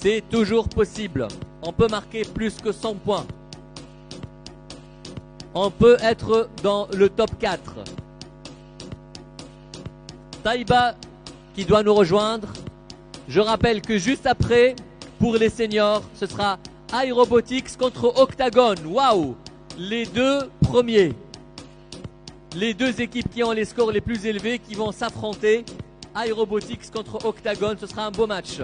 C'est toujours possible. On peut marquer plus que 100 points. On peut être dans le top 4. Taïba qui doit nous rejoindre. Je rappelle que juste après, pour les seniors, ce sera iRobotics contre Octagon. Waouh! Les deux premiers. Les deux équipes qui ont les scores les plus élevés qui vont s'affronter. iRobotics contre Octagon, ce sera un beau match.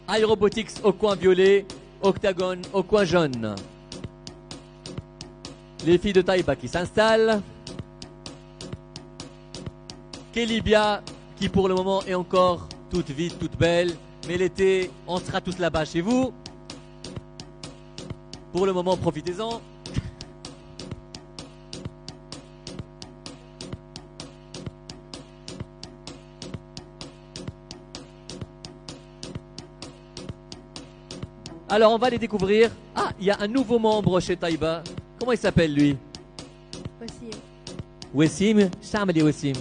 iRobotics au coin violet, Octagon au coin jaune. Les filles de Taïba qui s'installent. Kelibia qui pour le moment est encore toute vite, toute belle. Mais l'été, on sera tous là-bas chez vous. Pour le moment, profitez-en. Alors, on va les découvrir. Ah, il y a un nouveau membre chez Taïba. Comment il s'appelle, lui? وسيم. Wessim. شتعمل يا وسيم؟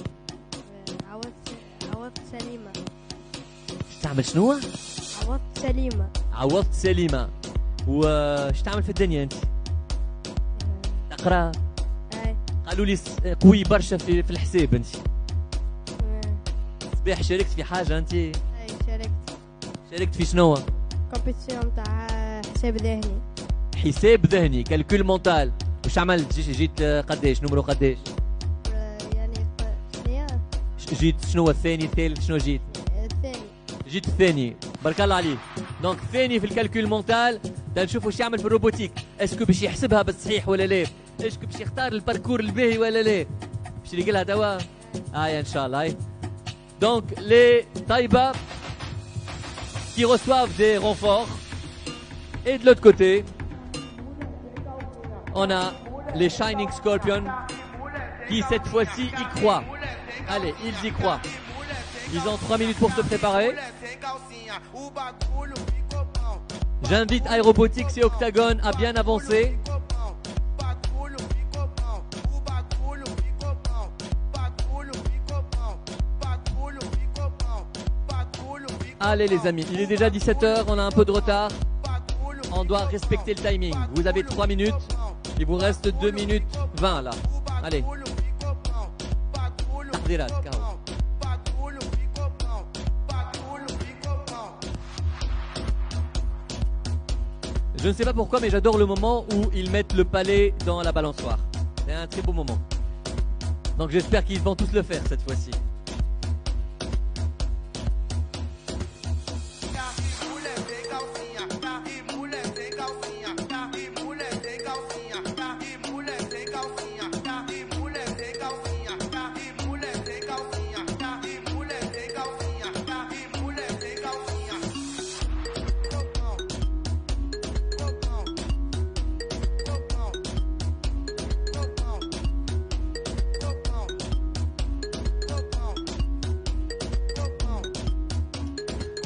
عوضت سليمة. شتعمل شنو؟ عوضت سليمة. عوضت سليمة. وشتعمل في الدنيا أنت؟ تقرأ؟ اي. قالوا لي قوي برشا في الحساب أنت. صباح شاركت في حاجة أنت؟ اي شاركت. شاركت في شنو؟ كومبيتيسيون تاع حساب ذهني. حساب ذهني كالكول مونتال. وش عملت؟ جيت قداش؟ نمرو قداش؟ يعني شنيا؟ جيت شنو الثاني الثالث شنو جيت؟ الثاني. جيت الثاني. بارك الله عليك. دونك الثاني في الكالكول مونتال. نشوفوا واش يعمل في الروبوتيك. اسكو باش يحسبها بالصحيح ولا لا؟ اسكو باش يختار الباركور الباهي ولا لا؟ باش يلقى لها توا؟ ان شاء الله. دونك لي Taïba qui reçoivent des renforts. Et de l'autre côté, on a les Shining Scorpions qui cette fois-ci y croient. Allez, ils y croient. Ils ont 3 minutes pour se préparer. J'invite iRobotics et Octagon à bien avancer. Allez les amis, il est déjà 17h, on a un peu de retard. On doit respecter le timing. Vous avez 3 minutes. Il vous reste 2 minutes 20 là. Allez. Je ne sais pas pourquoi, mais j'adore le moment où ils mettent le palais dans la balançoire. C'est un très beau moment. Donc j'espère qu'ils vont tous le faire cette fois-ci.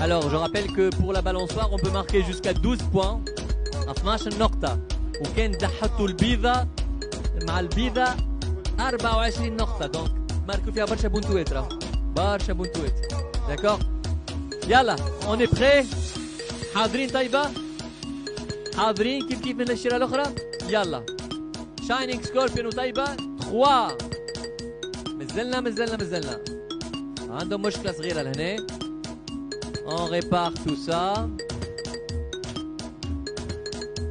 Alors, je rappelle que pour la balançoire, on peut marquer jusqu'à 12 points. 12 نقطة. وكان حطوا البيضة مع البيضة 24 نقطة. Donc, marquez فيها برشا بونتوات راه. برشا بونتوات. D'accord? يلا, on est prêt? حاضرين طيبة؟ حاضرين كيف من الشيرة الأخرى؟ يلا. Shining Scorpion وطيبة 3. مازلنا. عندهم مشكلة صغيرة لهنا. On répare tout ça.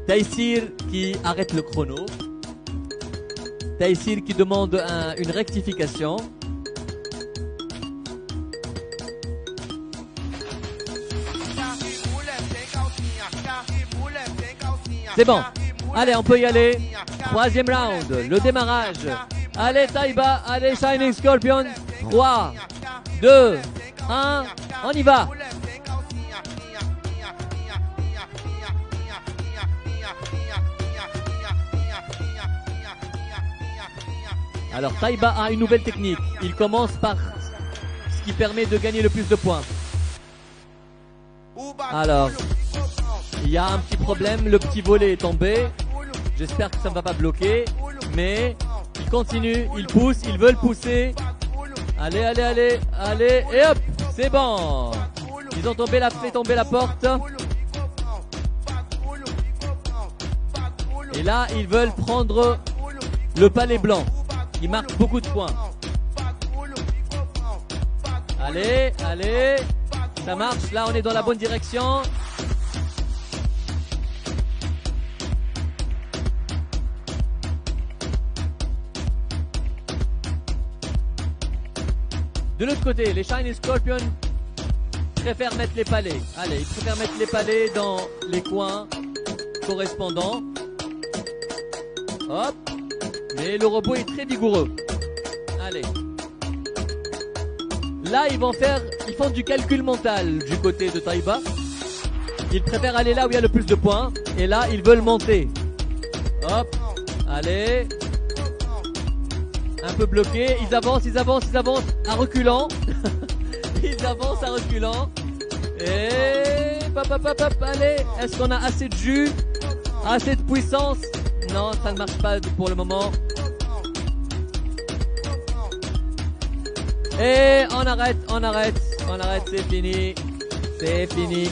Taïsir qui arrête le chrono. Taïsir qui demande une rectification. C'est bon. Allez, on peut y aller. 3e round, le démarrage. Allez Taïba, allez Shining Scorpion. 3, 2, 1, on y va. Alors Taïba a une nouvelle technique. Il commence par ce qui permet de gagner le plus de points. Alors, il y a un petit problème. Le petit volet est tombé. J'espère que ça ne va pas bloquer. Mais il continue, il pousse, ils veulent pousser. Allez. Et hop, c'est bon. Ils ont fait tomber la porte. Et là, ils veulent prendre le palais blanc. Ils marquent beaucoup de points. Allez, allez. Ça marche. Là, on est dans la bonne direction. De l'autre côté, les Shiny Scorpions préfèrent mettre les palets. Allez, ils préfèrent mettre les palets dans les coins correspondants. Hop. Mais le robot est très vigoureux. Allez. Là, ils font du calcul mental du côté de Taïba. Ils préfèrent aller là où il y a le plus de points. Et là, ils veulent monter. Hop. Allez. Un peu bloqué. Ils avancent à reculant. Ils avancent à reculant. Et allez. Est-ce qu'on a assez de jus? Assez de puissance? Non, ça ne marche pas pour le moment. Et on arrête, c'est fini. C'est fini.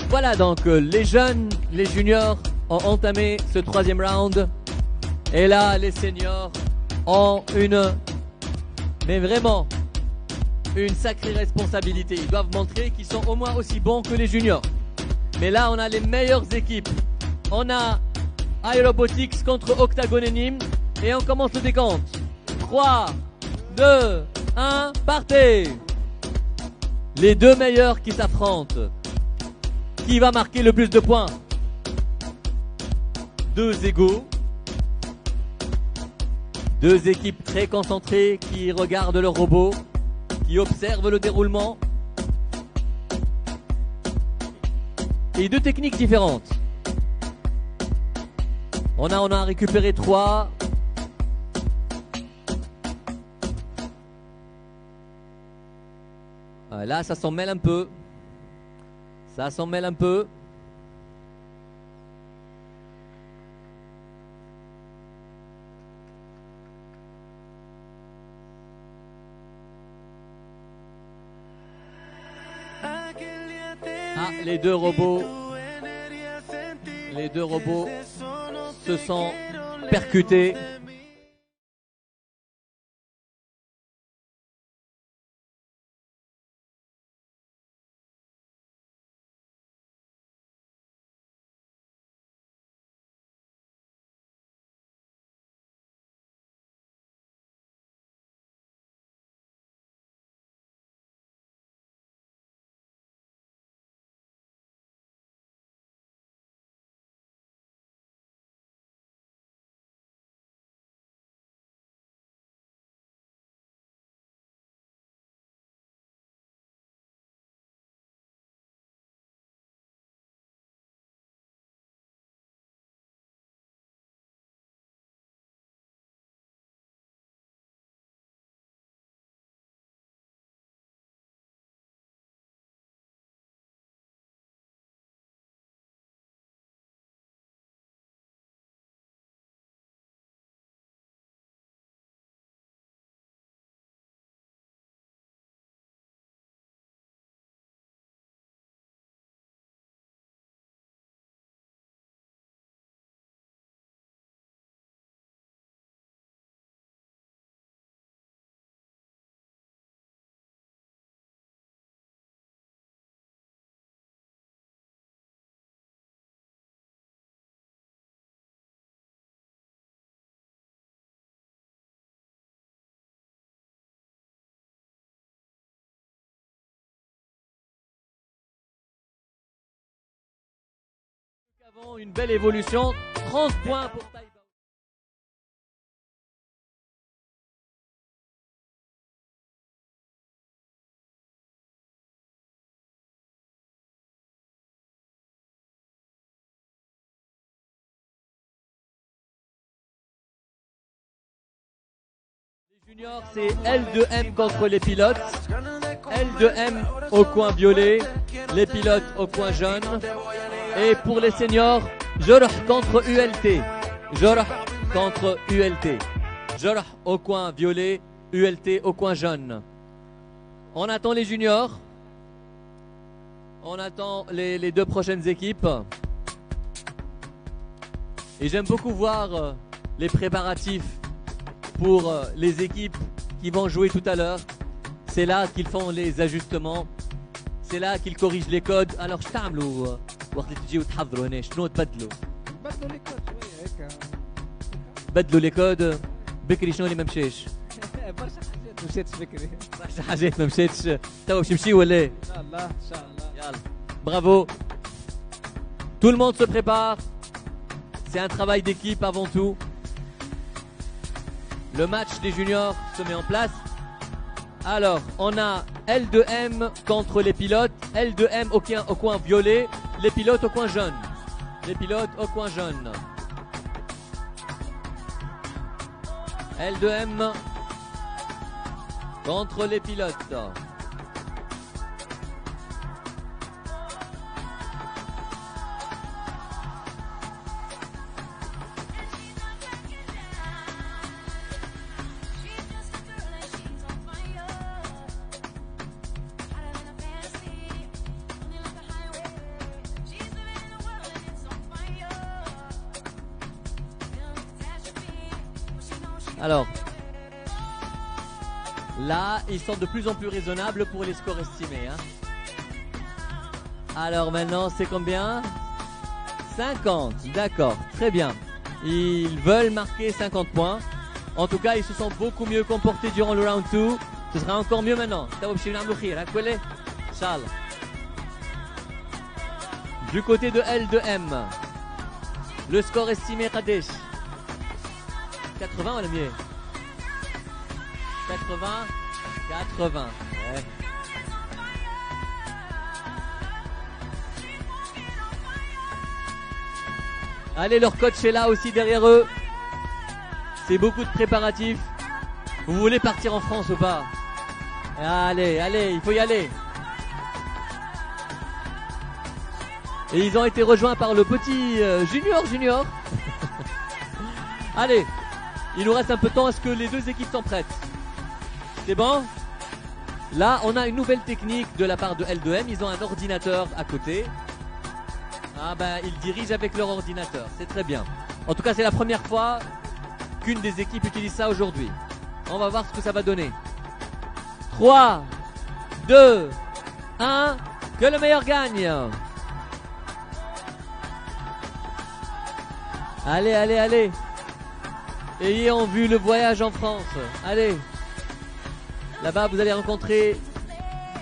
Voilà donc les juniors ont entamé ce troisième round. Et là, les seniors ont mais vraiment, une sacrée responsabilité. Ils doivent montrer qu'ils sont au moins aussi bons que les juniors. Mais là, on a les meilleures équipes. On a iRobotics contre Octagon et Nîmes. Et on commence le décompte. 3, 2, 1, partez! Les deux meilleurs qui s'affrontent. Qui va marquer le plus de points? Deux égaux. Deux équipes très concentrées qui regardent leur robot, qui observent le déroulement. Et deux techniques différentes. On a récupéré 3. Là, ça s'en mêle un peu. Ça s'en mêle un peu. Ah, les deux robots se sont percutés. Nous avons une belle évolution. 30 points pour Taïba. Les juniors, c'est L2M contre les pilotes. L2M au coin violet, les pilotes au coin jaune. Et pour les seniors, Jorh contre ULT. Jorh contre ULT. Jorh au coin violet, ULT au coin jaune. On attend les juniors. On attend les deux prochaines équipes. Et j'aime beaucoup voir les préparatifs pour les équipes qui vont jouer tout à l'heure. C'est là qu'ils font les ajustements. C'est là qu'ils corrigent les codes. Alors, je تعملوا وقت اللي تجيو تحضروا هنا شنو تبدلوا؟ بدلوا لي كود شويه هيك. بدلوا لي كود. بكري شنو اللي ما مشاش؟ برشا حاجات مشيت بكري. برشا حاجات ما مشاتش. توا باش يمشي ولا ايه؟ ان شاء الله ان شاء الله. Yalla. Bravo. Tout le monde se prépare. C'est un travail d'équipe avant tout. Le match des juniors se met en place. Alors, on a L2M contre les pilotes. L2M au coin violet. Les pilotes au coin jaune. Les pilotes au coin jaune. L2M contre les pilotes. Alors, là, ils sont de plus en plus raisonnables pour les scores estimés. Hein. Alors maintenant, c'est combien? 50, d'accord, très bien. Ils veulent marquer 50 points. En tout cas, ils se sont beaucoup mieux comportés durant le round 2. Ce sera encore mieux maintenant. Du côté de L2M, le score estimé Kadesh. 80 ou le mieux? 80. Ouais. Allez, leur coach est là aussi derrière eux. C'est beaucoup de préparatifs. Vous voulez partir en France ou pas? Allez, il faut y aller. Et ils ont été rejoints par le petit junior. Allez, il nous reste un peu de temps. Est-ce que les deux équipes sont prêtes? C'est bon? Là, on a une nouvelle technique de la part de L2M. Ils ont un ordinateur à côté. Ah ben, ils dirigent avec leur ordinateur. C'est très bien. En tout cas, c'est la première fois qu'une des équipes utilise ça aujourd'hui. On va voir ce que ça va donner. 3, 2, 1. Que le meilleur gagne. Allez. Ayez en vue le voyage en France. Allez. Là-bas, vous allez rencontrer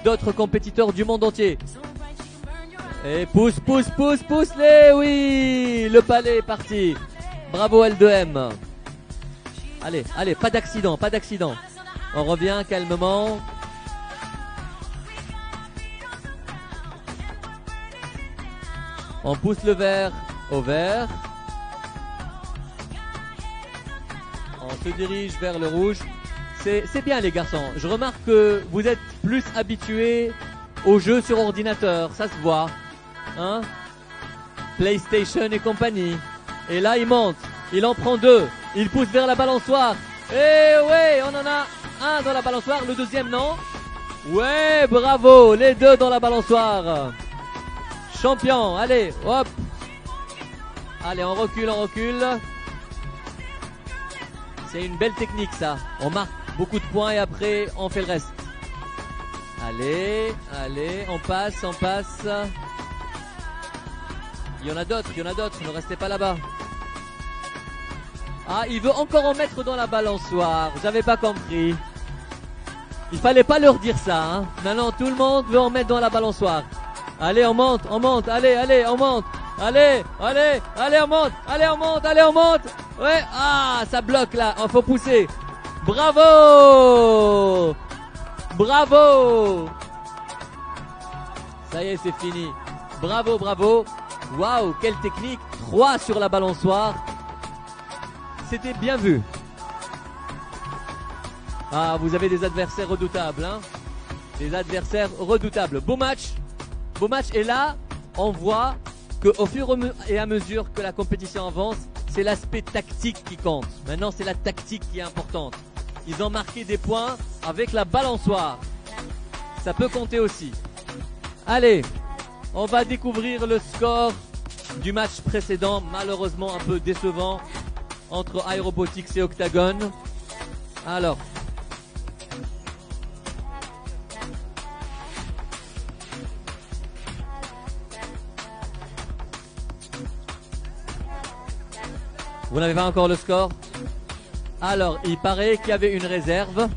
d'autres compétiteurs du monde entier. Et pousse-les. Oui, le palais est parti. Bravo L2M. Allez, pas d'accident. On revient calmement. On pousse le vert au vert. On se dirige vers le rouge. C'est bien les garçons. Je remarque que vous êtes plus habitués aux jeux sur ordinateur. Ça se voit. Hein? PlayStation et compagnie. Et là il monte. Il en prend 2. Il pousse vers la balançoire. Et ouais, on en a un dans la balançoire. Le deuxième non. Ouais, bravo. Les deux dans la balançoire. Champion. Allez, hop. Allez, on recule. C'est une belle technique ça. On marque beaucoup de points et après on fait le reste. Allez, on passe. Il y en a d'autres, ne restez pas là-bas. Ah, il veut encore en mettre dans la balançoire. J'avais pas compris. Il fallait pas leur dire ça. Hein. Maintenant, tout le monde veut en mettre dans la balançoire. Allez, on monte. Allez, on monte. Allez, on monte. Ouais, ah, ça bloque là. Il faut pousser. Bravo. Ça y est, c'est fini. Bravo. Waouh, quelle technique. 3 sur la balançoire. C'était bien vu. Ah, vous avez des adversaires redoutables, hein. Des adversaires redoutables. Beau match. Et là, on voit qu'au fur et à mesure que la compétition avance, c'est l'aspect tactique qui compte. Maintenant, c'est la tactique qui est importante. Ils ont marqué des points avec la balançoire. Ça peut compter aussi. Allez, on va découvrir le score du match précédent, malheureusement un peu décevant, entre Aerobotics et Octagon. Alors, vous n'avez pas encore le score? Alors, il paraît qu'il y avait une réserve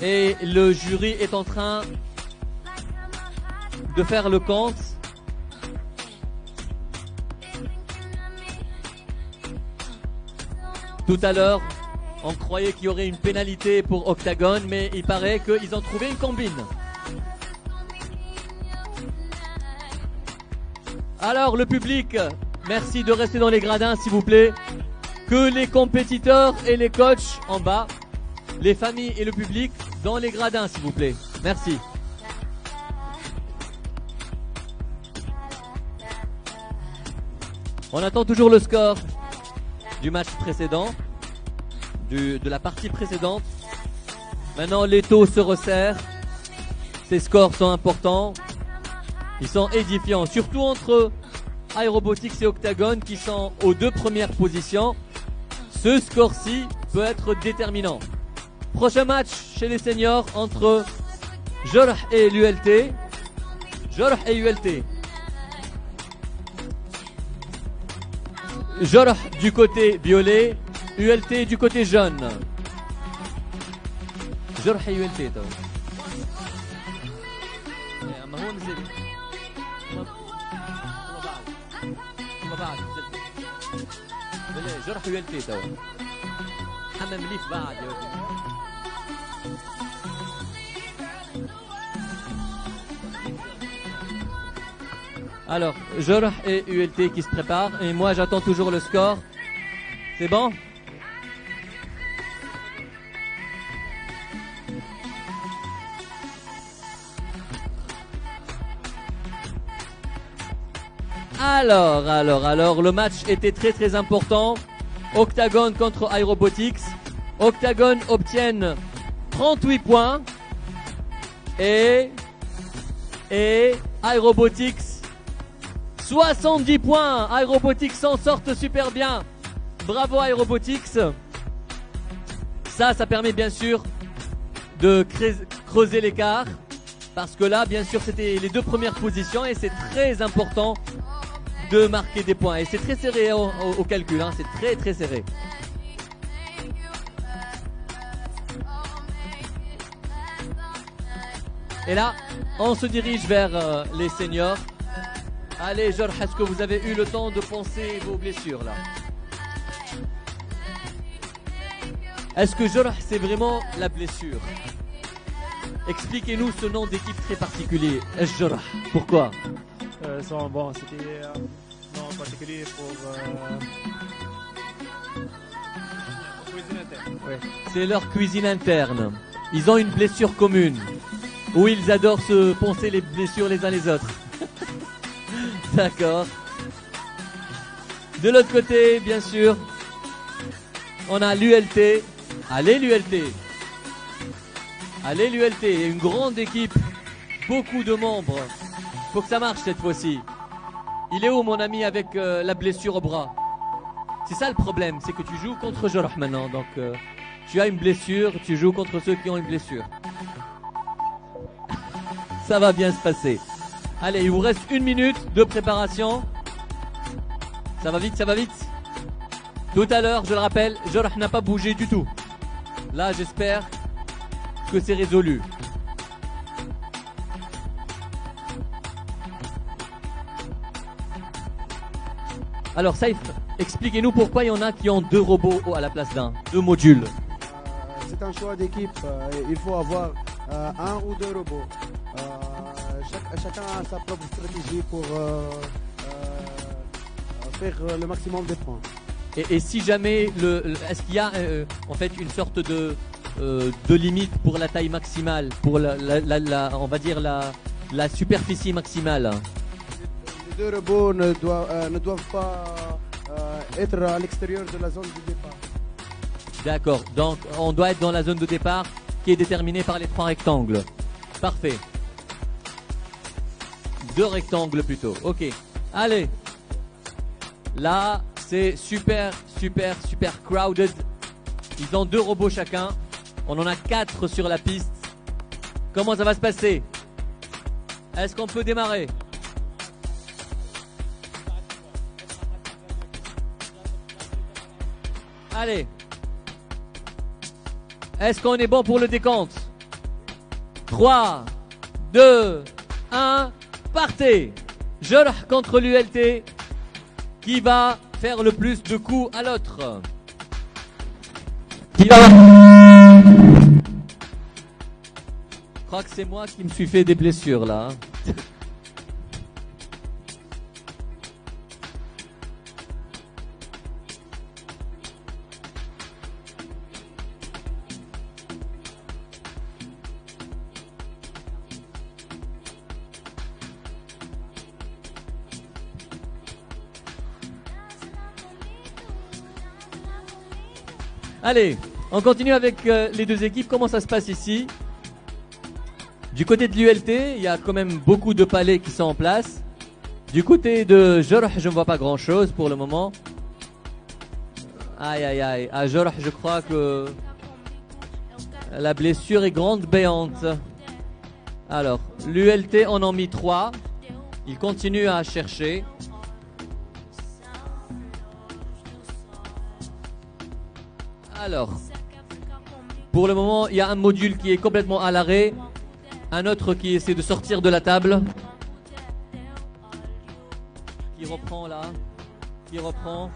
et le jury est en train de faire le compte. Tout à l'heure, on croyait qu'il y aurait une pénalité pour Octagon, mais il paraît qu'ils ont trouvé une combine. Alors, le public, merci de rester dans les gradins, s'il vous plaît. Que les compétiteurs et les coachs en bas, les familles et le public dans les gradins, s'il vous plaît. Merci. On attend toujours le score du match précédent, de la partie précédente. Maintenant, les taux se resserrent. Ces scores sont importants. Ils sont édifiants, surtout entre Aerobotics et Octagon qui sont aux deux premières positions. Ce score-ci peut être déterminant. Prochain match chez les seniors entre Jorh et l'ULT. Jorh et ULT. Jorh du côté violet, ULT du côté jaune. Jorh et ULT. جرح ULT توا حمام ليف بعد يا ولدي. Alors, Jorh et ULT qui se préparent et moi j'attends toujours le score. C'est bon? Alors, le match était très important. Octagon contre Aerobotics. Octagon obtiennent 38 points et Aerobotics 70 points. Aerobotics s'en sortent super bien. Bravo Aerobotics. Ça permet bien sûr de creuser l'écart parce que là, bien sûr, c'était les deux premières positions et c'est très important de marquer des points. Et c'est très serré au calcul, hein. C'est très serré. Et là, on se dirige vers les seniors. Allez, Jorh, est-ce que vous avez eu le temps de penser vos blessures là? Est-ce que Jorh, c'est vraiment la blessure? Expliquez-nous ce nom d'équipe très particulier. Jorh, pourquoi? Bon, c'était non particulier pour cuisine interne. Oui. C'est leur cuisine interne. Ils ont une blessure commune où ils adorent se poncer les blessures les uns les autres. D'accord. De l'autre côté, bien sûr, on a l'ULT. Allez l'ULT. Allez l'ULT. Une grande équipe, beaucoup de membres. Faut que ça marche cette fois-ci. Il est où mon ami avec la blessure au bras? C'est ça le problème, c'est que tu joues contre Jorh maintenant. Donc tu as une blessure, tu joues contre ceux qui ont une blessure. Ça va bien se passer. Allez, il vous reste 1 minute de préparation. Ça va vite, ça va vite. Tout à l'heure, je le rappelle, Jorh n'a pas bougé du tout. Là, j'espère que c'est résolu. Alors Saïf, expliquez-nous pourquoi il y en a qui ont 2 robots à la place d'un, 2 modules. C'est un choix d'équipe. Il faut avoir 1 ou 2 robots. Chacun a sa propre stratégie pour faire le maximum de points. Et si jamais, est-ce qu'il y a en fait une sorte de limite pour la taille maximale, pour on va dire la superficie maximale? Les 2 robots ne doivent pas être à l'extérieur de la zone du départ. D'accord, donc on doit être dans la zone de départ qui est déterminée par les 3 rectangles. Parfait. 2 rectangles plutôt, ok. Allez. Là, c'est super crowded. Ils ont 2 robots chacun. On en a 4 sur la piste. Comment ça va se passer? Est-ce qu'on peut démarrer? Allez. Est-ce qu'on est bon pour le décompte? 3, 2, 1, partez. Jorh contre l'ULT. Qui va faire le plus de coups à l'autre? Qui va... Je crois que c'est moi qui me suis fait des blessures là. Allez, on continue avec les 2 équipes. Comment ça se passe ici? Du côté de l'ULT, il y a quand même beaucoup de palets qui sont en place. Du côté de Jorh, je ne vois pas grand chose pour le moment. Aïe aïe aïe. À Jorh, je crois que la blessure est grande béante. Alors, l'ULT en ont mis 3. Ils continuent à chercher. Alors, pour le moment, il y a un module qui est complètement à l'arrêt. Un autre qui essaie de sortir de la table. Qui reprend là. Qui reprend.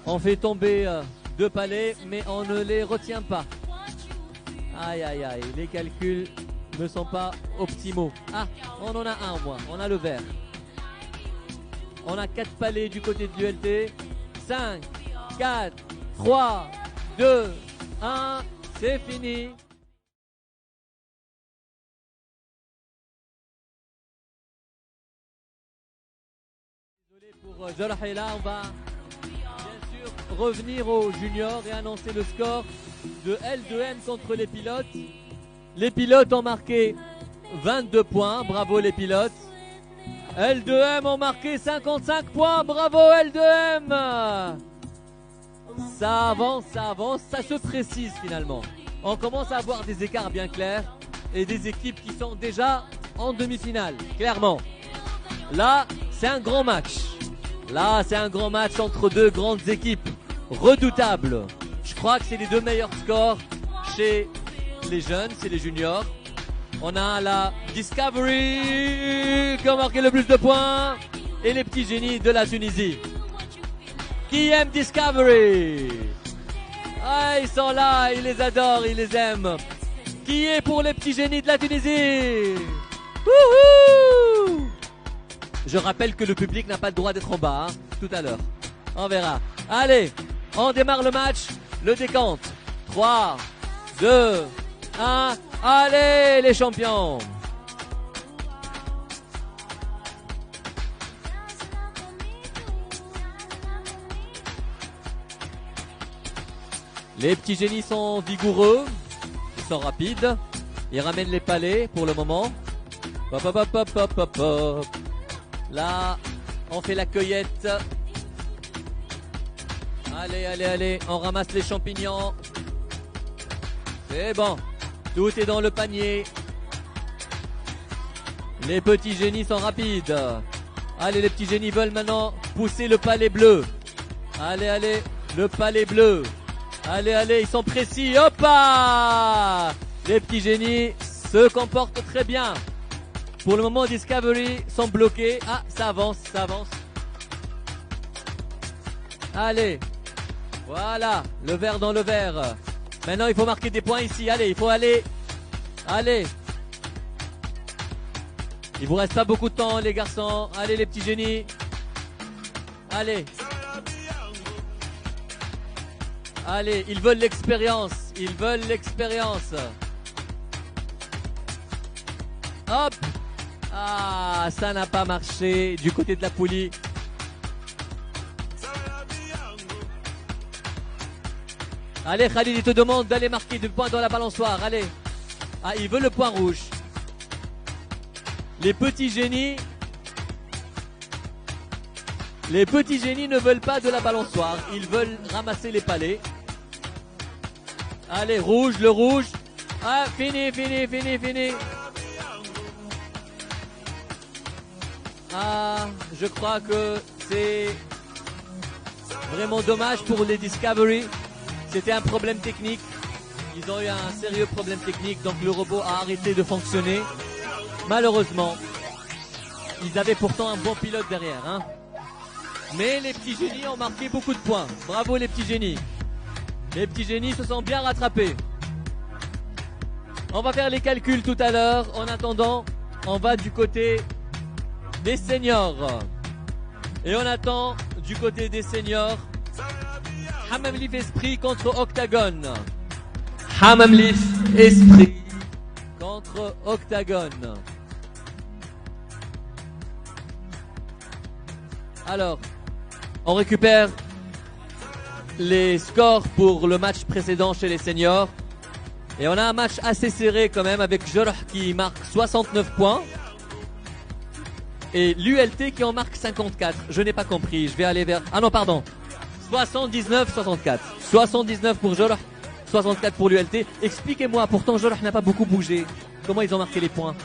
On fait tomber 2 palets, mais on ne les retient pas. Aïe aïe aïe, les calculs ne sont pas optimaux. Ah, on en a un au moins, on a le vert. On a 4 palets du côté de l'ULT. 5, 4, 3, 2, 1, c'est fini. Désolé pour Jorh, et là on va bien sûr revenir aux juniors et annoncer le score de L2M contre les pilotes. Les pilotes ont marqué 22 points, bravo les pilotes. L2M ont marqué 55 points, bravo L2M. Ça avance, ça se précise finalement. On commence à avoir des écarts bien clairs et des équipes qui sont déjà en demi-finale, clairement. Là, c'est un grand match. Là, c'est un grand match entre 2 grandes équipes redoutables. Je crois que c'est les 2 meilleurs scores chez les jeunes, c'est les juniors. On a la Discovery qui a marqué le plus de points et les petits génies de la Tunisie. Qui aime Discovery? Ah, ils sont là, ils les adorent, ils les aiment. Qui est pour les petits génies de la Tunisie? Wouhou! Je rappelle que le public n'a pas le droit d'être en bas, hein, tout à l'heure. On verra. Allez, on démarre le match, le décompte. 3, 2, 1, allez les champions! Les petits génies sont vigoureux, ils sont rapides, ils ramènent les palets pour le moment. Hop, hop, hop, hop, hop, hop, hop. Là, on fait la cueillette. Allez, allez, allez, on ramasse les champignons. C'est bon, tout est dans le panier. Les petits génies sont rapides. Allez, les petits génies veulent maintenant pousser le palet bleu. Allez, allez, le palet bleu. Allez, allez, ils sont précis. Hop là! Les petits génies se comportent très bien. Pour le moment, Discovery sont bloqués. Ah, ça avance, ça avance. Allez. Voilà, le vert dans le vert. Maintenant, il faut marquer des points ici. Allez, il faut aller. Allez. Il vous reste pas beaucoup de temps, les garçons. Allez, les petits génies. Allez. Allez, ils veulent l'expérience. Ils veulent l'expérience. Hop. Ah, ça n'a pas marché du côté de la poulie. Allez, Khalid, il te demande d'aller marquer 2 points dans la balançoire. Allez. Ah, il veut le point rouge. Les petits génies ne veulent pas de la balançoire. Ils veulent ramasser les palets. Allez, rouge, le rouge. Ah, fini. Ah, je crois que c'est vraiment dommage pour les Discovery. C'était un problème technique. Ils ont eu un sérieux problème technique, donc le robot a arrêté de fonctionner. Malheureusement, ils avaient pourtant un bon pilote derrière, hein. Mais les petits génies ont marqué beaucoup de points. Bravo les petits génies. Les petits génies se sont bien rattrapés. On va faire les calculs tout à l'heure. En attendant, on va du côté des seniors. Et on attend du côté des seniors Hammam Lif Esprit contre Octagon. Hammam Lif Esprit contre Octagon. Alors, on récupère les scores pour le match précédent chez les seniors. Et on a un match assez serré quand même avec Jorh qui marque 69 points. Et l'ULT qui en marque 54. Je n'ai pas compris. Je vais aller vers... Ah non, pardon. 79-64. 79 pour Jorh, 64 pour l'ULT. Expliquez-moi, pourtant Jorh n'a pas beaucoup bougé. Comment ils ont marqué les points?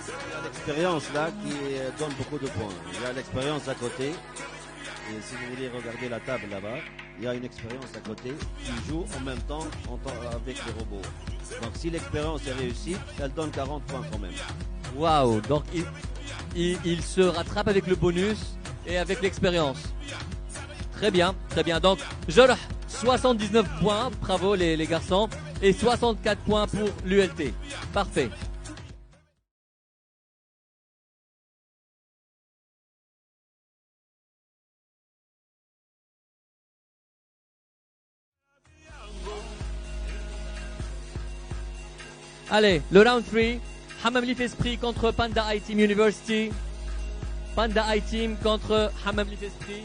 Il y a l'expérience là qui donne beaucoup de points. Il y a l'expérience à côté. Et si vous voulez regarder la table là-bas, il y a une expérience à côté qui joue en même temps avec les robots. Donc si l'expérience est réussie, elle donne 40 points quand même. Waouh, donc il se rattrape avec le bonus et avec l'expérience. Très bien, très bien. Donc Jorh, 79 points, bravo les garçons, et 64 points pour l'ULT. Parfait. Allez, le round 3, Hammam Lif Esprit contre Panda I-Team University. Panda I-Team contre Hammam Lif Esprit.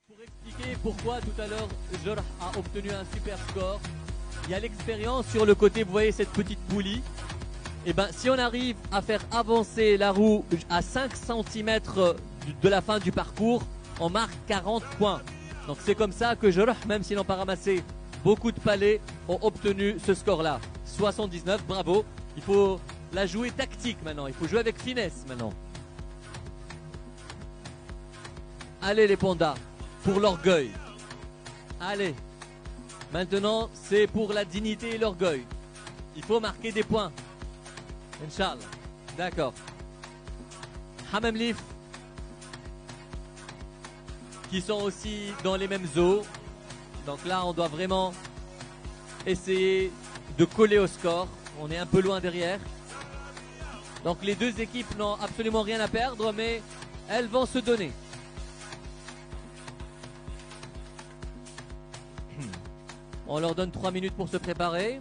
Pour expliquer pourquoi tout à l'heure Jorh a obtenu un super score, il y a l'expérience sur le côté, vous voyez cette petite poulie. Et ben si on arrive à faire avancer la roue à 5 cm de la fin du parcours, on marque 40 points. Donc c'est comme ça que Jorh, même s'ils n'ont pas ramassé beaucoup de palets, ont obtenu ce score-là. 79, bravo. Il faut la jouer tactique maintenant, il faut jouer avec finesse maintenant. Allez les pandas, pour l'orgueil. Allez, maintenant c'est pour la dignité et l'orgueil. Il faut marquer des points. Inch'Allah. D'accord. Hammam Lif, qui sont aussi dans les mêmes eaux. Donc là, on doit vraiment essayer de coller au score. On est un peu loin derrière. Donc les deux équipes n'ont absolument rien à perdre, mais elles vont se donner. On leur donne 3 minutes pour se préparer.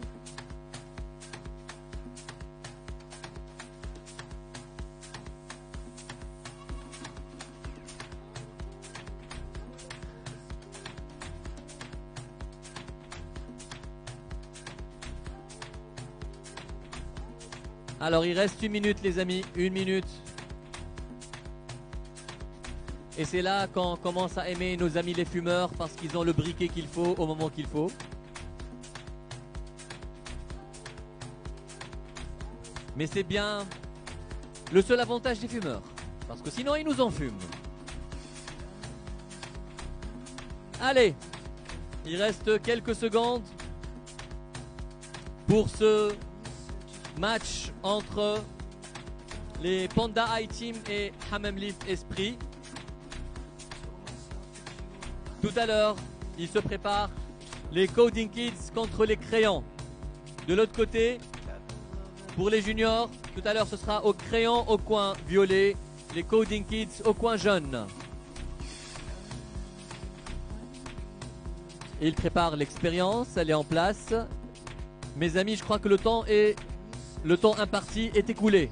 Alors il reste 1 minute les amis, 1 minute. Et c'est là qu'on commence à aimer nos amis les fumeurs parce qu'ils ont le briquet qu'il faut au moment qu'il faut. Mais c'est bien le seul avantage des fumeurs. Parce que sinon ils nous en fument. Allez, il reste quelques secondes pour ce match entre les Panda High Team et Hammam Leaf Esprit. Tout à l'heure, ils se préparent les Coding Kids contre les Crayons. De l'autre côté, pour les juniors, tout à l'heure ce sera au crayon au coin violet, les Coding Kids au coin jaune. Ils préparent l'expérience, elle est en place. Mes amis, je crois que le temps imparti est écoulé.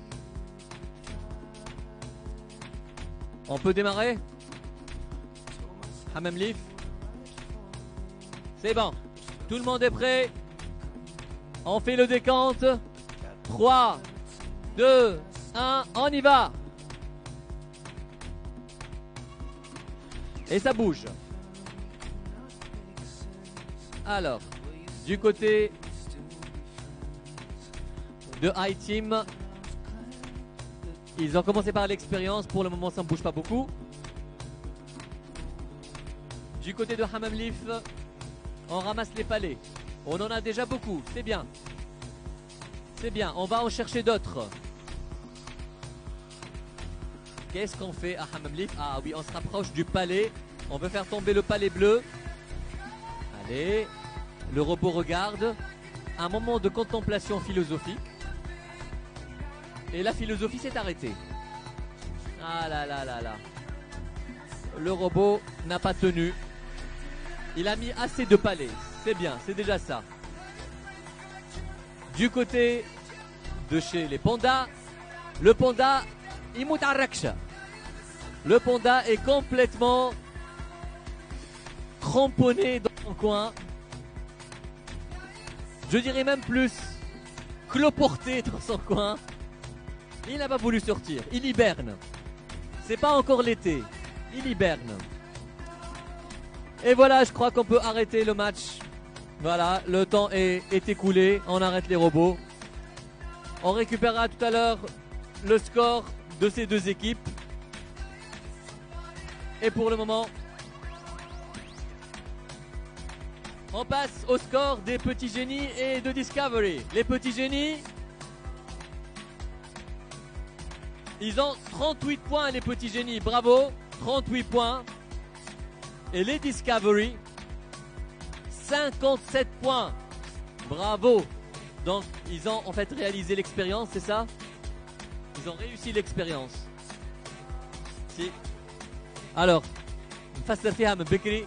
On peut démarrer? Hammam Leaf. C'est bon. Tout le monde est prêt. On fait le décompte. 3, 2, 1, on y va. Et ça bouge. Alors, du côté de High Team, ils ont commencé par l'expérience. Pour le moment, ça ne bouge pas beaucoup. Du côté de Hammam Leaf, on ramasse les palets. On en a déjà beaucoup, c'est bien. C'est bien, on va en chercher d'autres. Qu'est-ce qu'on fait à Hammam Leaf? Ah oui, on se rapproche du palais. On veut faire tomber le palais bleu. Allez, le robot regarde. Un moment de contemplation philosophique. Et la philosophie s'est arrêtée. Ah là là là là. Le robot n'a pas tenu. Il a mis assez de palais. C'est bien, c'est déjà ça. Du côté de chez les pandas, le panda, il mout à Raksha. Le panda est complètement cramponné dans son coin. Je dirais même plus, cloporté dans son coin. Il n'a pas voulu sortir, il hiberne. C'est pas encore l'été, il hiberne. Et voilà, je crois qu'on peut arrêter le match. Voilà, le temps est écoulé, on arrête les robots. On récupérera tout à l'heure le score de ces deux équipes. Et pour le moment, on passe au score des petits génies et de Discovery. Les petits génies, ils ont 38 points, les petits génies, bravo, 38 points. Et les Discovery, 57 points, bravo. Donc ils ont en fait réalisé l'expérience, c'est ça? Ils ont réussi l'expérience. Si. Alors, نفسر فيها من بكري.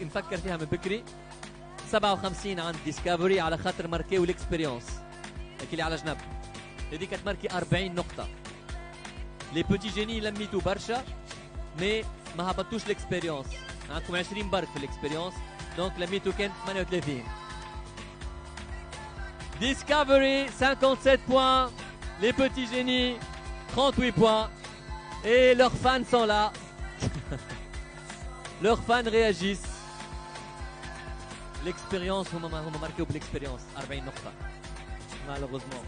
نفكر فيها من بكري. 57 عند ديسكفري على خاطر ماركيو الاكسبيريونس. هيك اللي على جنب. هذيك تماركي 40 نقطة. لي بوتي جيني لميتو برشا مي ما هبطوش الاكسبيريونس. عندكم 20 برك في الاكسبيريونس دونك لميتو كانت 38. Discovery 57 points, les petits génies 38 points et leurs fans sont là. Leurs fans réagissent. L'expérience, هم marqué pour l'expérience 40 نقطة. Malheureusement.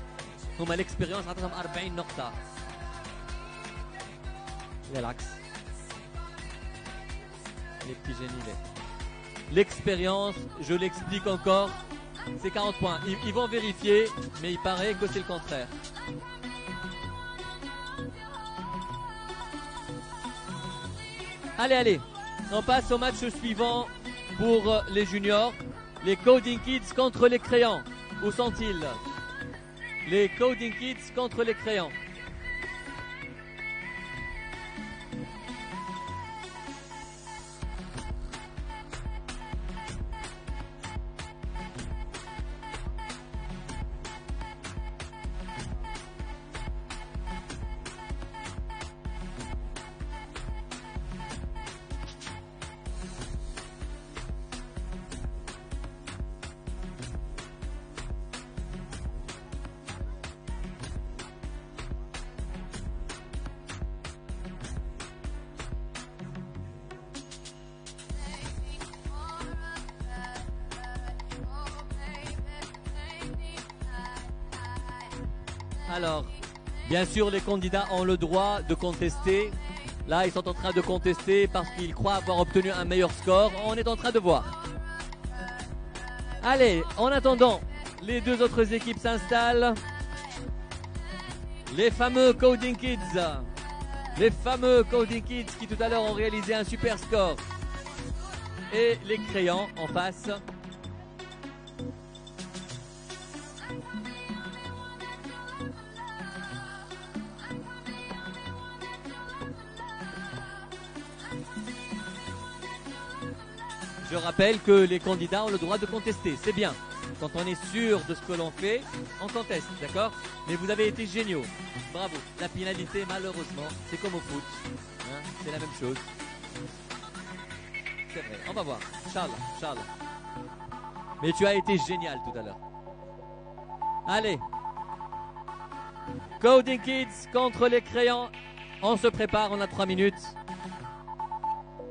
هم l'expérience عطتهم 40 نقطة. Relax. Les petits génies là. L'expérience, je l'explique encore, c'est 40 points. Ils vont vérifier, mais il paraît que c'est le contraire. Allez, allez, on passe au match suivant pour les juniors. Les Coding Kids contre les crayons. Où sont-ils? Les Coding Kids contre les crayons. Alors, bien sûr, les candidats ont le droit de contester Là, ils sont en train de contester parce qu'ils croient avoir obtenu un meilleur score. On est en train de voir. Allez, en attendant, les deux autres équipes s'installent. Les fameux Coding Kids. Les fameux Coding Kids qui tout à l'heure ont réalisé un super score. Et les Créants en face. Je rappelle que les candidats ont le droit de contester, c'est bien. Quand on est sûr de ce que l'on fait, on conteste, d'accord? Mais vous avez été géniaux. Bravo. La pénalité, malheureusement, c'est comme au foot. Hein, c'est la même chose. C'est vrai, on va voir. Charles. Mais tu as été génial tout à l'heure. Allez. Coding Kids contre les Créants. On se prépare, on a 3 minutes.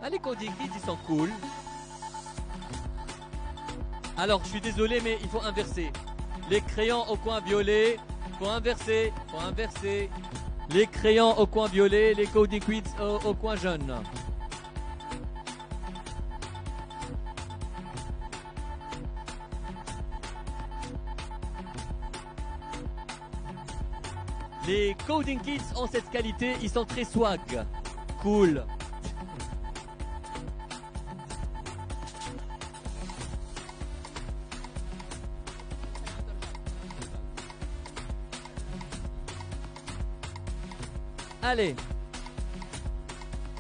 Allez, Coding Kids, ils sont cool. Alors, je suis désolé, mais il faut inverser. Les Créants au coin violet. Faut inverser. Les Créants au coin violet, les Coding Kids au coin jaune. Les Coding Kids ont cette qualité, ils sont très swag. Cool. Allez.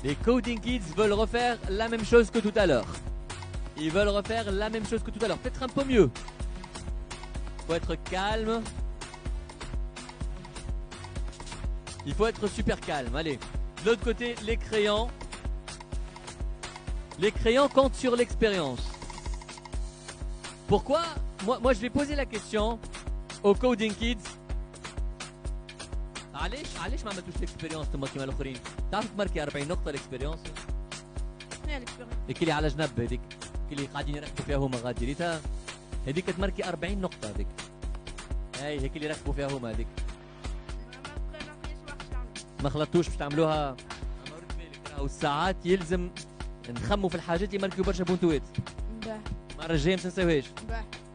Les Coding Kids veulent refaire la même chose que tout à l'heure. Ils veulent refaire la même chose que tout à l'heure. Peut-être un peu mieux. Faut être calme. Il faut être super calme. Allez. De l'autre côté, les Créants. Les Créants comptent sur l'expérience. Pourquoi moi, je vais poser la question aux Coding Kids. علاش ما عملتوش الاكسبيريونس تما كيما الاخرين؟ تعرف تماركي 40 نقطة الاكسبيريونس؟ هذيك اللي على جنب هذيك اللي قاعدين يركبوا فيها هما غادي ريتها هذيك تماركي 40 نقطة هذيك. هيك اللي ركبوا فيها هما هذيك. ما خلطتوش باش تعملوها. مرت بالك راهو الساعات يلزم نخموا في الحاجات اللي ماركيو برشا بونتوات. المرة الجاية ما تنساوهاش.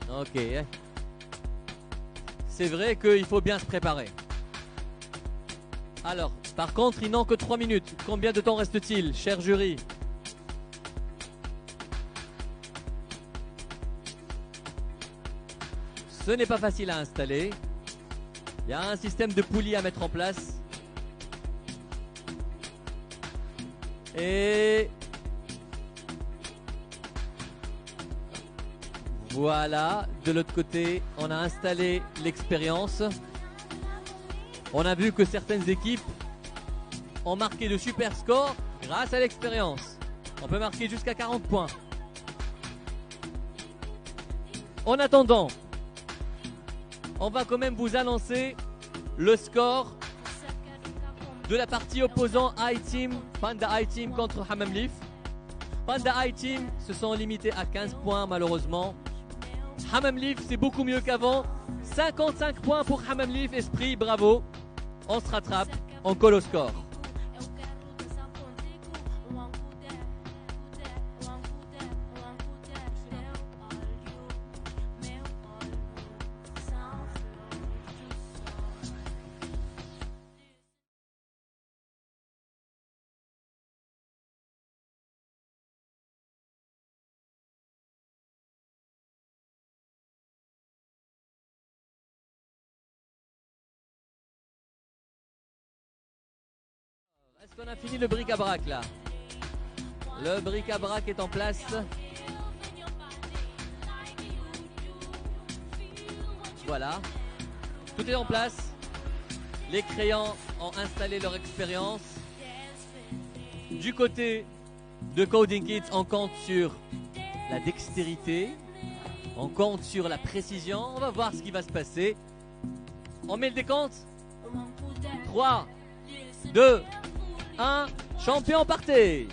اوكي. C'est vrai qu'il faut bien se préparer. Alors, par contre, ils n'ont que 3 minutes. Combien de temps reste-t-il, cher jury? Ce n'est pas facile à installer. Il y a un système de poulies à mettre en place. Et voilà, de l'autre côté, on a installé l'expérience. On a vu que certaines équipes ont marqué de super scores grâce à l'expérience. On peut marquer jusqu'à 40 points. En attendant, on va quand même vous annoncer le score de la partie opposant I-Team, Panda I-Team contre Hammam Leaf. Panda I-Team se sont limités à 15 points malheureusement. Hammam Leaf c'est beaucoup mieux qu'avant. 55 points pour Hammam Leaf, Esprit, bravo. On se rattrape, on colle au score. Est-ce qu'on a fini le bric-à-brac là? Le bric-à-brac est en place. Voilà. Tout est en place. Les Créants ont installé leur expérience. Du côté de Coding Kids, on compte sur la dextérité. On compte sur la précision. On va voir ce qui va se passer. On met le décompte. 3, 2, 1, champion partez!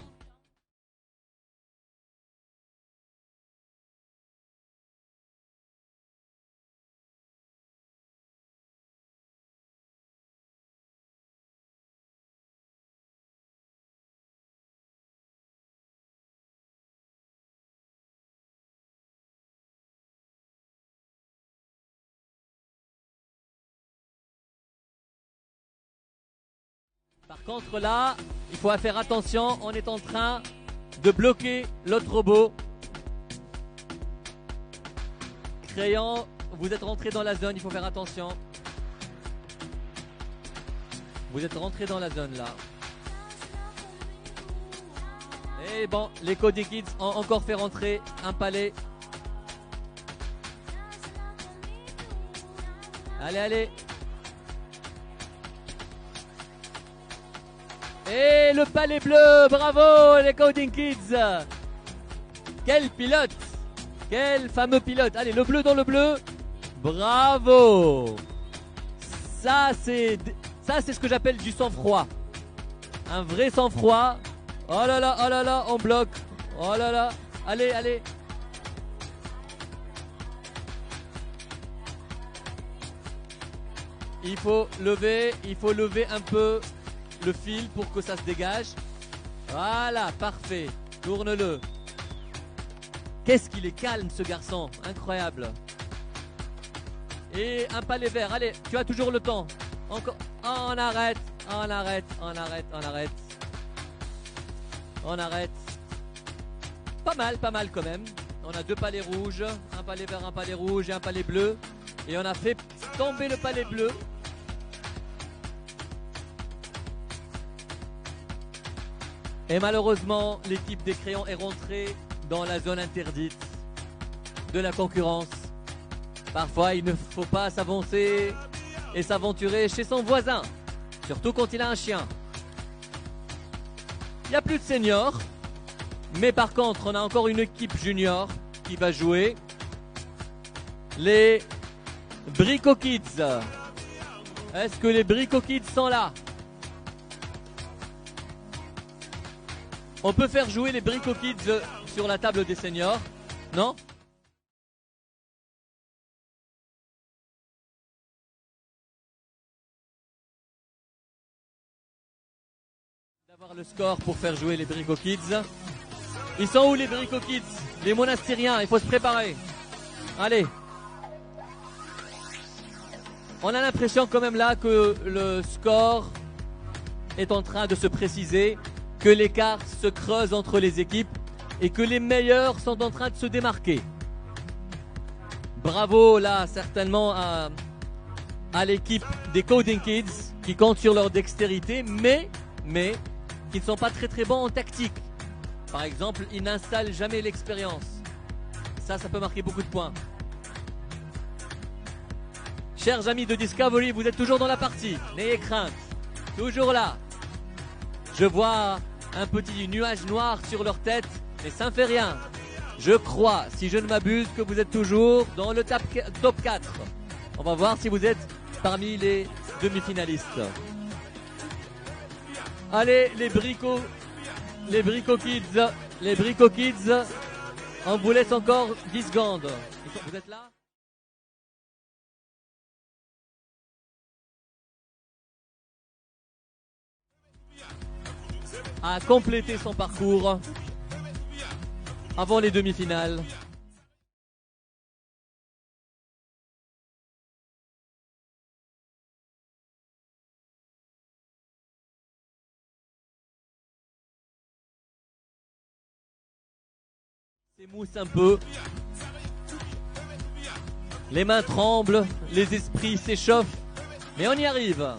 Par contre là, il faut faire attention, on est en train de bloquer l'autre robot. Crayon, vous êtes rentré dans la zone, il faut faire attention. Vous êtes rentré dans la zone là. Et bon, les Cody Kids ont encore fait rentrer un palais. Allez, allez. Et le palais bleu, bravo les Coding Kids. Quel pilote. Quel fameux pilote. Allez, le bleu dans le bleu. Bravo. Ça c'est ce que j'appelle du sang-froid. Un vrai sang-froid. Oh là là, on bloque. Oh là là, allez, allez. Il faut lever un peu le fil pour que ça se dégage. Voilà, parfait. Tourne-le. Qu'est-ce qu'il est calme ce garçon, incroyable. Et un palais vert, allez, tu as toujours le temps. Encore, on arrête. On arrête. Pas mal quand même. On a deux palais rouges, un palais vert, un palais rouge et un palais bleu. Et on a fait tomber le palais bleu. Et malheureusement, l'équipe des crayons est rentrée dans la zone interdite de la concurrence. Parfois, il ne faut pas s'avancer et s'aventurer chez son voisin, surtout quand il a un chien. Il n'y a plus de seniors, mais par contre, on a encore une équipe junior qui va jouer. Les Brico Kids. Est-ce que les Brico Kids sont là? On peut faire jouer les Brico Kids sur la table des seniors, non? D'avoir le score pour faire jouer les Brico Kids. Ils sont où les Brico Kids? Les monastériens, il faut se préparer. Allez. On a l'impression quand même là que le score est en train de se préciser, que l'écart se creuse entre les équipes et que les meilleurs sont en train de se démarquer. Bravo là certainement à l'équipe des Coding Kids qui compte sur leur dextérité mais qui ne sont pas très bons en tactique. Par exemple, ils n'installent jamais l'expérience. Ça peut marquer beaucoup de points. Chers amis de Discovery, vous êtes toujours dans la partie. N'ayez crainte. Toujours là. Je vois un petit nuage noir sur leur tête, mais ça ne fait rien. Je crois, si je ne m'abuse, que vous êtes toujours dans le top 4. On va voir si vous êtes parmi les demi-finalistes. Allez, les Brico Kids, on vous laisse encore 10 secondes. Vous êtes là? A complété son parcours avant les demi-finales. S'émousse un peu. Les mains tremblent, les esprits s'échauffent, mais on y arrive.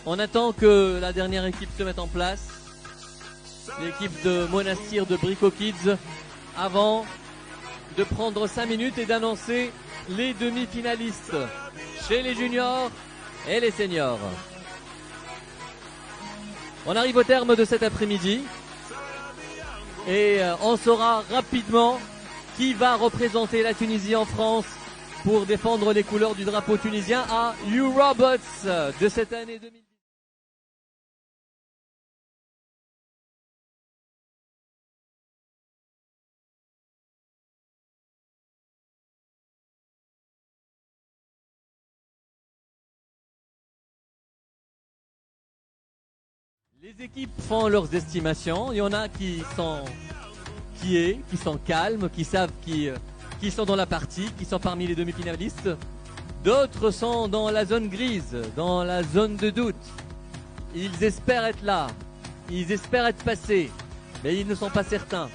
On attend que la dernière équipe se mette en place. L'équipe de Monastir de Brico Kids avant de prendre 5 minutes et d'annoncer les demi-finalistes chez les juniors et les seniors. On arrive au terme de cet après-midi et on saura rapidement qui va représenter la Tunisie en France pour défendre les couleurs du drapeau tunisien à U-Robots de cette année 2010. Les équipes font leurs estimations. Il y en a qui sont calmes, qui savent qui sont dans la partie, qui sont parmi les demi-finalistes. D'autres sont dans la zone grise, dans la zone de doute. Ils espèrent être là, ils espèrent être passés, mais ils ne sont pas certains.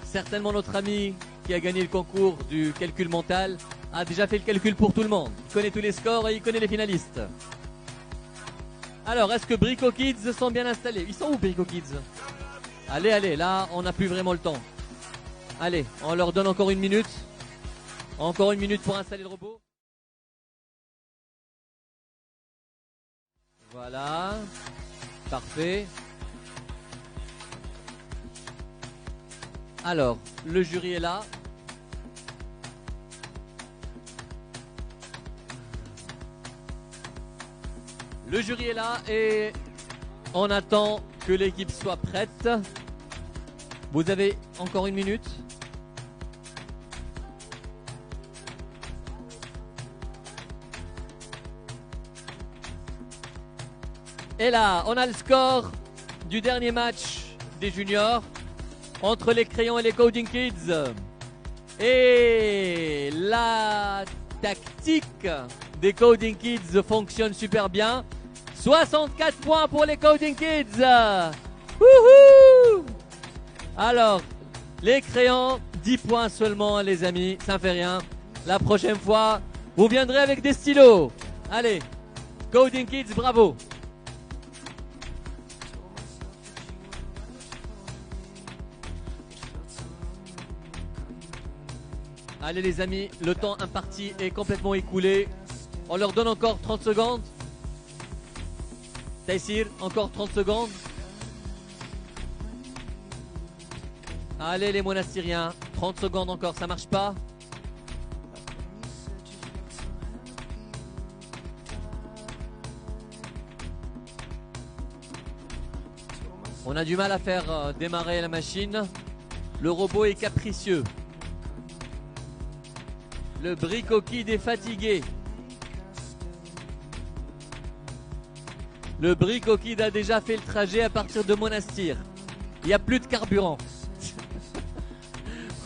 Certainement notre ami qui a gagné le concours du calcul mental a déjà fait le calcul pour tout le monde. Il connaît tous les scores et il connaît les finalistes. Alors, est-ce que Brico Kids sont bien installés? Ils sont où, Brico Kids? Allez, allez, là, on n'a plus vraiment le temps. Allez, on leur donne encore une minute. Encore une minute pour installer le robot. Voilà. Parfait. Alors, le jury est là. Le jury est là et on attend que l'équipe soit prête. Vous avez encore une minute. Et là, on a le score du dernier match des juniors entre les crayons et les Coding Kids. Et la tactique des Coding Kids fonctionne super bien. 64 points pour les Coding Kids. Wouhou! Alors, les crayons, 10 points seulement, les amis. Ça ne fait rien. La prochaine fois, vous viendrez avec des stylos. Allez, Coding Kids, bravo. Allez les amis, le temps imparti est complètement écoulé. On leur donne encore 30 secondes. Taïsir, encore 30 secondes. Allez les monastiriens, 30 secondes encore, ça marche pas. On a du mal à faire démarrer la machine. Le robot est capricieux. Le Brico Kid est fatigué. Le Brico Kid a déjà fait le trajet à partir de Monastir. Il n'y a plus de carburant.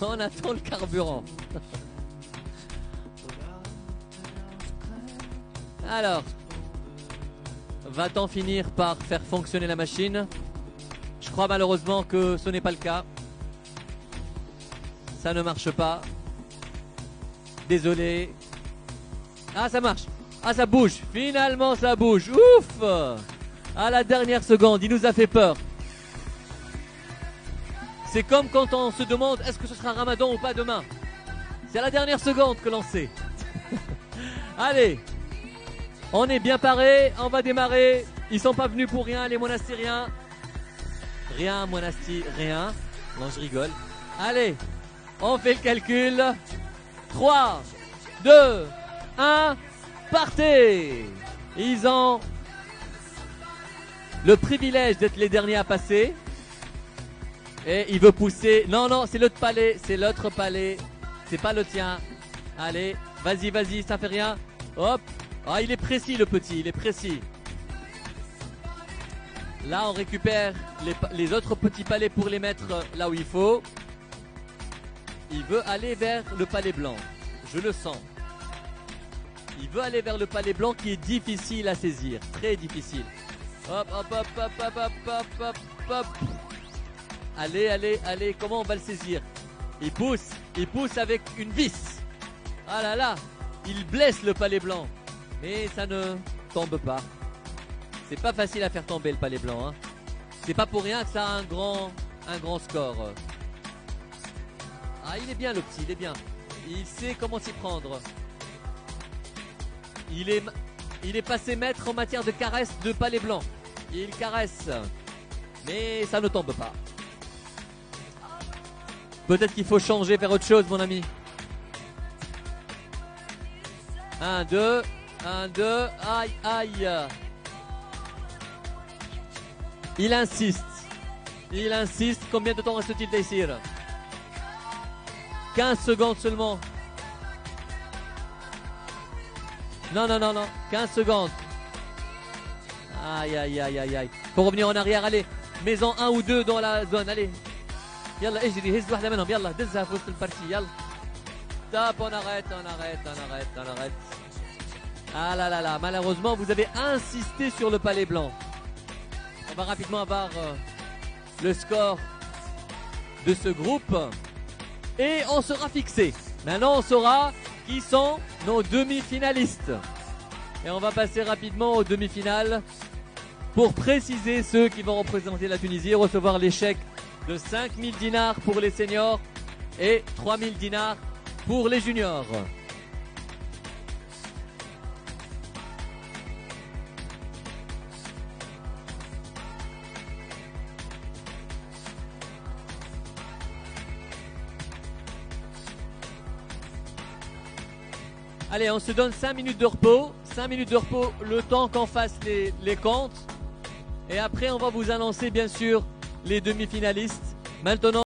On attend le carburant. Alors, va-t-on finir par faire fonctionner la machine? Je crois malheureusement que ce n'est pas le cas. Ça ne marche pas. Désolé. Ah, ça marche. Ah, ça bouge. Finalement, ça bouge. Ouf! À la dernière seconde, il nous a fait peur. C'est comme quand on se demande est-ce que ce sera Ramadan ou pas demain. C'est à la dernière seconde que l'on sait. Allez. On est bien parés. On va démarrer. Ils sont pas venus pour rien, les monastiriens. Rien, monastir, rien. Non, je rigole. Allez. On fait le calcul. 3, 2, 1, partez! Ils ont le privilège d'être les derniers à passer. Et il veut pousser. Non, non, c'est l'autre palais. C'est l'autre palais. C'est pas le tien. Allez, vas-y, vas-y, ça fait rien. Hop. Ah, il est précis le petit, il est précis. Là, on récupère les autres petits palais pour les mettre là où il faut. Il veut aller vers le palais blanc. Je le sens. Il veut aller vers le palais blanc qui est difficile à saisir. Très difficile. Hop, hop, hop, hop, hop, hop, hop, hop, hop. Allez, allez, allez. Comment on va le saisir? Il pousse avec une vis. Ah là là. Il blesse le palais blanc. Mais ça ne tombe pas. C'est pas facile à faire tomber le palais blanc. Hein. C'est pas pour rien que ça a un grand score. Ah, il est bien le petit, il est bien. Il sait comment s'y prendre. Il est passé maître en matière de caresse de palais blanc. Il caresse. Mais ça ne tombe pas. Peut-être qu'il faut changer, faire autre chose, mon ami. 1, 2. 1, 2. Aïe, aïe. Il insiste. Il insiste. Combien de temps reste-t-il d'ici? 15 secondes seulement. Non, non, non, non. 15 secondes. Aïe, aïe, aïe, aïe, aïe. Faut revenir en arrière, allez. Mets-en un ou deux dans la zone, allez. Yalla, اجري هز واحدة منهم. يلا دزها في وسط البارتي. يلا. Stop, on arrête, on arrête, on arrête, on arrête. Ah là là là, malheureusement, vous avez insisté sur le palais blanc. On va rapidement avoir le score de ce groupe. Et on sera fixé. Maintenant, on saura qui sont nos demi-finalistes. Et on va passer rapidement aux demi-finales pour préciser ceux qui vont représenter la Tunisie et recevoir les chèques de 5000 dinars pour les seniors et 3000 dinars pour les juniors. Allez, on se donne 5 minutes de repos. 5 minutes de repos, le temps qu'on fasse les comptes. Et après, on va vous annoncer, bien sûr, les demi-finalistes. Maintenant,